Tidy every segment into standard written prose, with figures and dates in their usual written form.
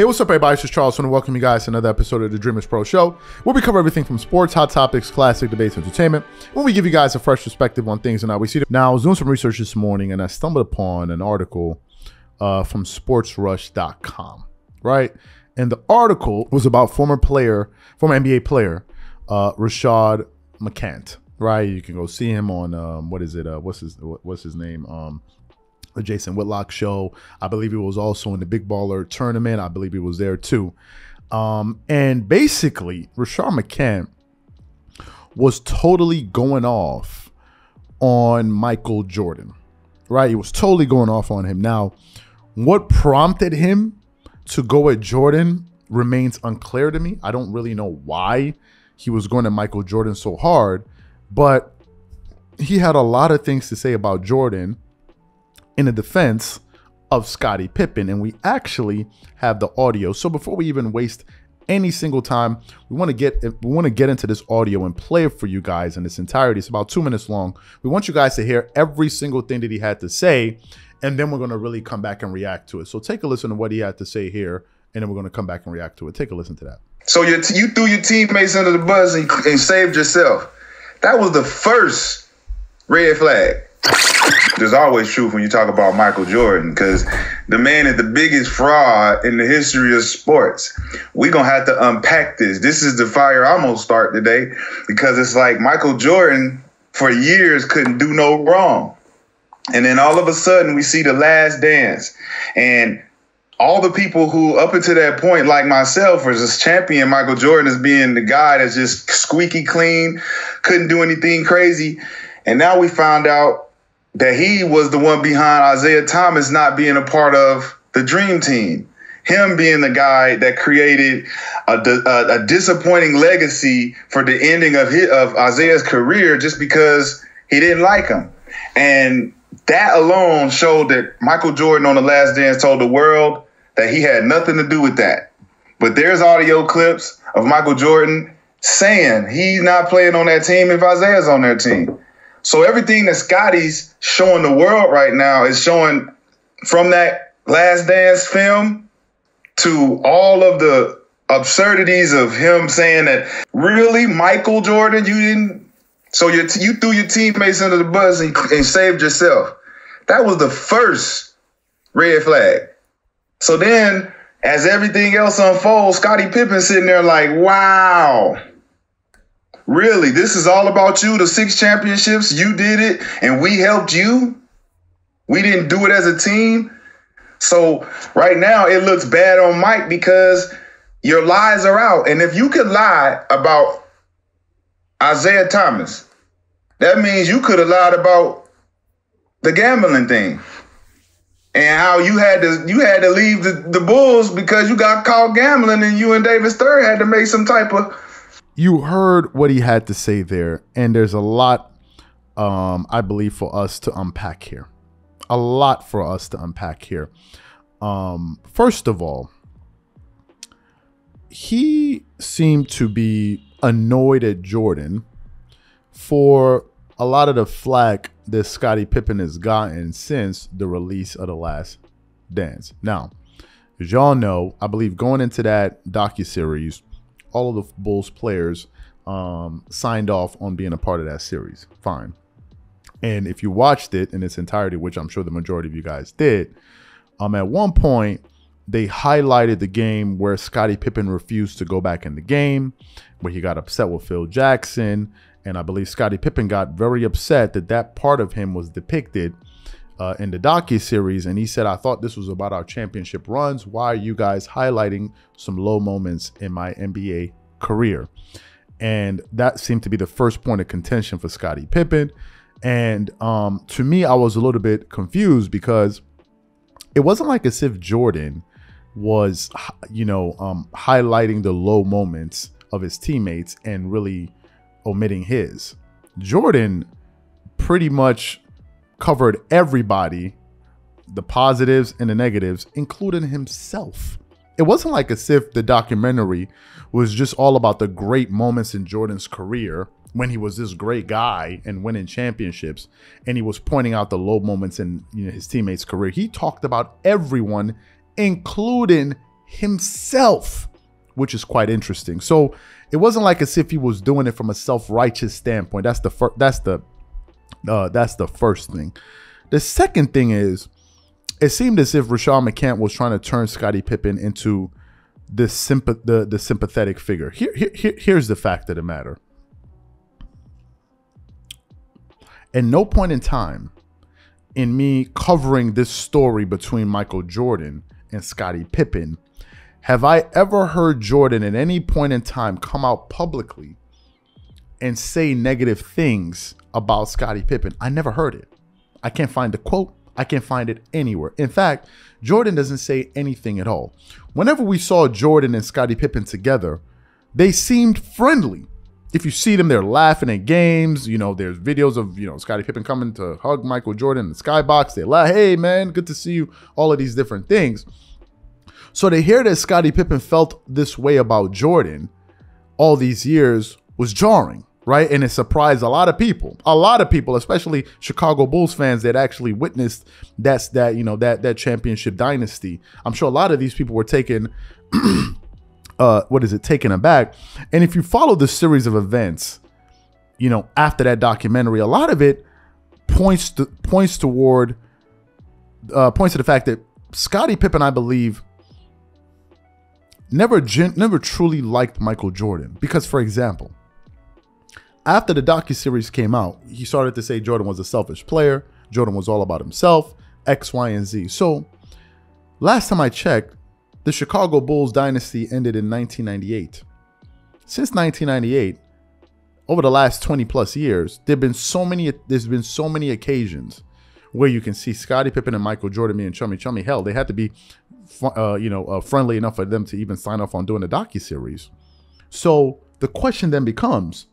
Hey, what's up, everybody? It's just Charles. I want to welcome you guys to another episode of the Dreamerspro Show, where we cover everything from sports, hot topics, classic debates, entertainment, when we give you guys a fresh perspective on things and how we see them. Now, I was doing some research this morning, and I stumbled upon an article from sportsrush.com, right? And the article was about former NBA player, Rashad McCants, right? You can go see him on, what's his name? The Jason Whitlock show. I believe he was also in the Big Baller tournament. I believe he was there too. And basically, Rashad McCants was totally going off on Michael Jordan, right? He was totally going off on him. Now, what prompted him to go at Jordan remains unclear to me. I don't really know why he was going at Michael Jordan so hard, but he had a lot of things to say about Jordan in the defense of Scottie Pippen, and we actually have the audio. So before we even waste any single time, we want to get into this audio and play it for you guys in its entirety. It's about 2 minutes long. We want you guys to hear every single thing that he had to say, and then we're going to really come back and react to it. So take a listen to what he had to say here, and then we're going to come back and react to it. Take a listen to that. So you threw your teammates under the bus and saved yourself. That was the first red flag. There's always truth when you talk about Michael Jordan, because the man is the biggest fraud in the history of sports. We're going to have to unpack this. This is the fire I'm going to start today, because it's like Michael Jordan for years couldn't do no wrong. And then all of a sudden we see The Last Dance, and all the people who up until that point, like myself, was just champion Michael Jordan as being the guy that's just squeaky clean, couldn't do anything crazy. And now we found out that he was the one behind Isaiah Thomas not being a part of the Dream Team. Him being the guy that created a disappointing legacy for the ending of Isaiah's career just because he didn't like him. And that alone showed that Michael Jordan on The Last Dance told the world that he had nothing to do with that. But there's audio clips of Michael Jordan saying he's not playing on that team if Isaiah's on that team. So everything that Scottie's showing the world right now is showing from that Last Dance film to all of the absurdities of him saying that, really, Michael Jordan, you didn't. So you threw your teammates under the bus and saved yourself. That was the first red flag. So then, as everything else unfolds, Scottie Pippen sitting there like, wow. Really, this is all about you, the 6 championships, you did it, and we helped you? We didn't do it as a team? So right now it looks bad on Mike because your lies are out. And if you could lie about Isaiah Thomas, that means you could have lied about the gambling thing and how you had to leave the Bulls because you got caught gambling and you and David Stern had to make some type of... You heard what he had to say there, and there's a lot, I believe, for us to unpack here. A lot for us to unpack here. First of all, he seemed to be annoyed at Jordan for a lot of the flack that Scottie Pippen has gotten since the release of The Last Dance. Now, as y'all know, I believe going into that docuseries, all of the Bulls players signed off on being a part of that series. Fine. And if you watched it in its entirety, which I'm sure the majority of you guys did, at one point, they highlighted the game where Scottie Pippen refused to go back in the game, where he got upset with Phil Jackson. And I believe Scottie Pippen got very upset that that part of him was depicted in the docuseries, and he said, I thought this was about our championship runs. Why are you guys highlighting some low moments in my NBA career? And that seemed to be the first point of contention for Scottie Pippen. And to me, I was a little bit confused because it wasn't like as if Jordan was, highlighting the low moments of his teammates and really omitting his. Jordan pretty much covered everybody, the positives and the negatives, including himself. It wasn't like as if the documentary was just all about the great moments in Jordan's career when he was this great guy and winning championships, and he was pointing out the low moments in his teammates' career. He talked about everyone, including himself, which is quite interesting. So it wasn't like as if he was doing it from a self-righteous standpoint. That's the first thing. The second thing is, it seemed as if Rashad McCants was trying to turn Scottie Pippen into the sympathetic figure. Here's the fact of the matter. At no point in time in me covering this story between Michael Jordan and Scottie Pippen have I ever heard Jordan at any point in time come out publicly and say negative things about Scottie Pippen. I never heard it. I can't find the quote. I can't find it anywhere. In fact, Jordan doesn't say anything at all. Whenever we saw Jordan and Scottie Pippen together, they seemed friendly. If you see them, they're laughing at games. You know, there's videos of, you know, Scottie Pippen coming to hug Michael Jordan in the skybox. They laugh, hey, man, good to see you. All of these different things. So to hear that Scottie Pippen felt this way about Jordan all these years was jarring, right? And it surprised a lot of people, especially Chicago Bulls fans that actually witnessed that championship dynasty. I'm sure a lot of these people were taken aback. And if you follow the series of events, you know, after that documentary, a lot of it points to the fact that Scottie Pippen, I believe, never truly liked Michael Jordan. Because, for example, after the docuseries came out, he started to say Jordan was a selfish player. Jordan was all about himself, X, Y, and Z. So last time I checked, the Chicago Bulls dynasty ended in 1998. Since 1998, over the last 20 plus years, there's been so many occasions where you can see Scottie Pippen and Michael Jordan being chummy. Hell, they had to be friendly enough for them to even sign off on doing a docuseries. So the question then becomes,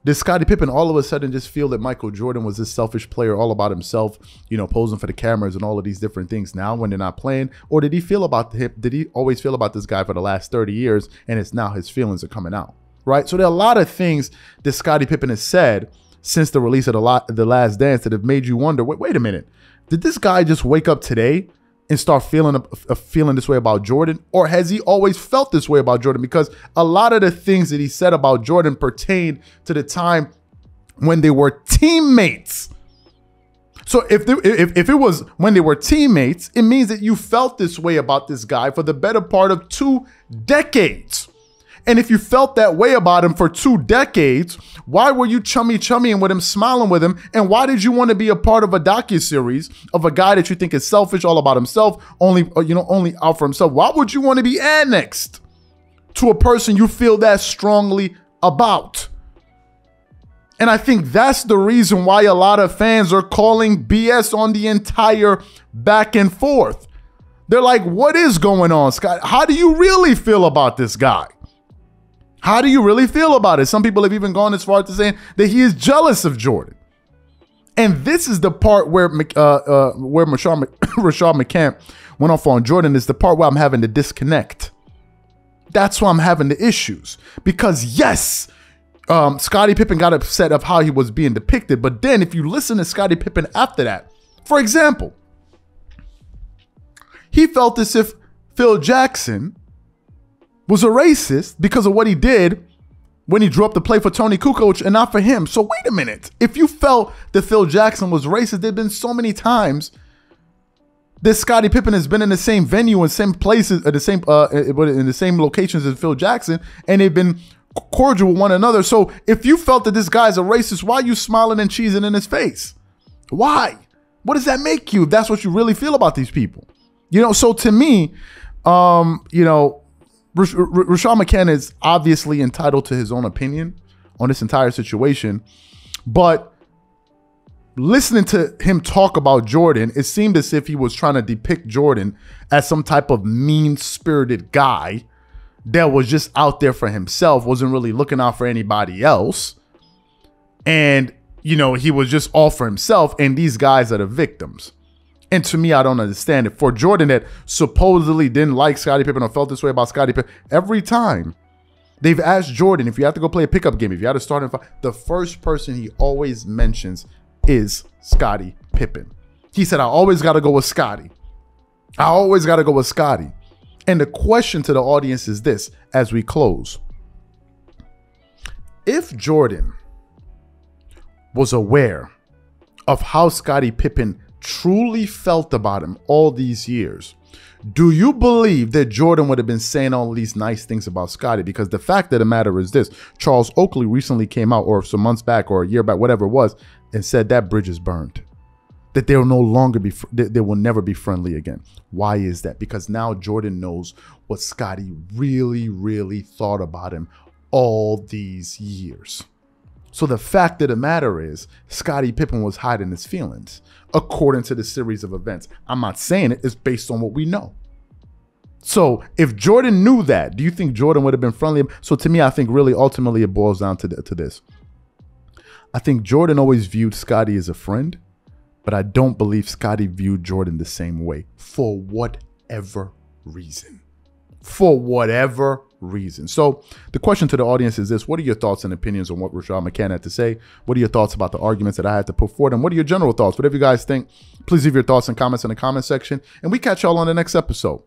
did Scottie Pippen all of a sudden just feel that Michael Jordan was this selfish player all about himself, you know, posing for the cameras and all of these different things now when they're not playing? Or did he always feel about this guy for the last 30 years and it's now his feelings are coming out, right? So there are a lot of things that Scottie Pippen has said since the release of the Last Dance that have made you wonder, wait a minute, did this guy just wake up today and start feeling this way about Jordan? Or has he always felt this way about Jordan? Because a lot of the things that he said about Jordan pertained to the time when they were teammates. So if it was when they were teammates, it means that you felt this way about this guy for the better part of 2 decades. And if you felt that way about him for 2 decades, why were you chummying with him, smiling with him? And why did you want to be a part of a docuseries of a guy that you think is selfish, all about himself, only out for himself? Why would you want to be annexed to a person you feel that strongly about? And I think that's the reason why a lot of fans are calling BS on the entire back and forth. They're like, what is going on, Scott? How do you really feel about this guy? How do you really feel about it? Some people have even gone as far as to saying that he is jealous of Jordan. And this is the part where Rashad McCants went off on Jordan, is the part where I'm having to disconnect. That's why I'm having the issues. Because yes, Scottie Pippen got upset of how he was being depicted. But then if you listen to Scottie Pippen after that, for example, he felt as if Phil Jackson was a racist because of what he did when he drew up the play for Tony Kukoc and not for him. So wait a minute. If you felt that Phil Jackson was racist, there've been so many times that Scottie Pippen has been in the same venue and same places, in the same locations as Phil Jackson, and they've been cordial with one another. So if you felt that this guy's a racist, why are you smiling and cheesing in his face? Why? What does that make you if that's what you really feel about these people? You know, so to me, Rashad McCants is obviously entitled to his own opinion on this entire situation, but listening to him talk about Jordan, it seemed as if he was trying to depict Jordan as some type of mean-spirited guy that was just out there for himself, wasn't really looking out for anybody else, and, you know, he was just all for himself, and these guys are the victims. And to me, I don't understand it. For Jordan that supposedly didn't like Scottie Pippen or felt this way about Scottie Pippen, every time they've asked Jordan, if you have to go play a pickup game, if you had to start in five, the first person he always mentions is Scottie Pippen. He said, I always got to go with Scottie. And the question to the audience is this as we close. If Jordan was aware of how Scottie Pippen truly felt about him all these years, do you believe that Jordan would have been saying all these nice things about Scottie? Because the fact of the matter is this: Charles Oakley recently came out, or some months back or a year back, whatever it was, and said that bridge is burned, that they'll no longer be, they will never be friendly again. Why is that? Because now Jordan knows what Scottie really, really thought about him all these years. So the fact of the matter is, Scottie Pippen was hiding his feelings, according to the series of events. I'm not saying it, it's based on what we know. So if Jordan knew that, do you think Jordan would have been friendly? So to me, I think really ultimately it boils down to this. I think Jordan always viewed Scottie as a friend, but I don't believe Scottie viewed Jordan the same way for whatever reason. For whatever reason. So the question to the audience is this: what are your thoughts and opinions on what Rashad McCann had to say? What are your thoughts about the arguments that I had to put forward? And what are your general thoughts? Whatever you guys think, please leave your thoughts and comments in the comment section. And we catch y'all on the next episode.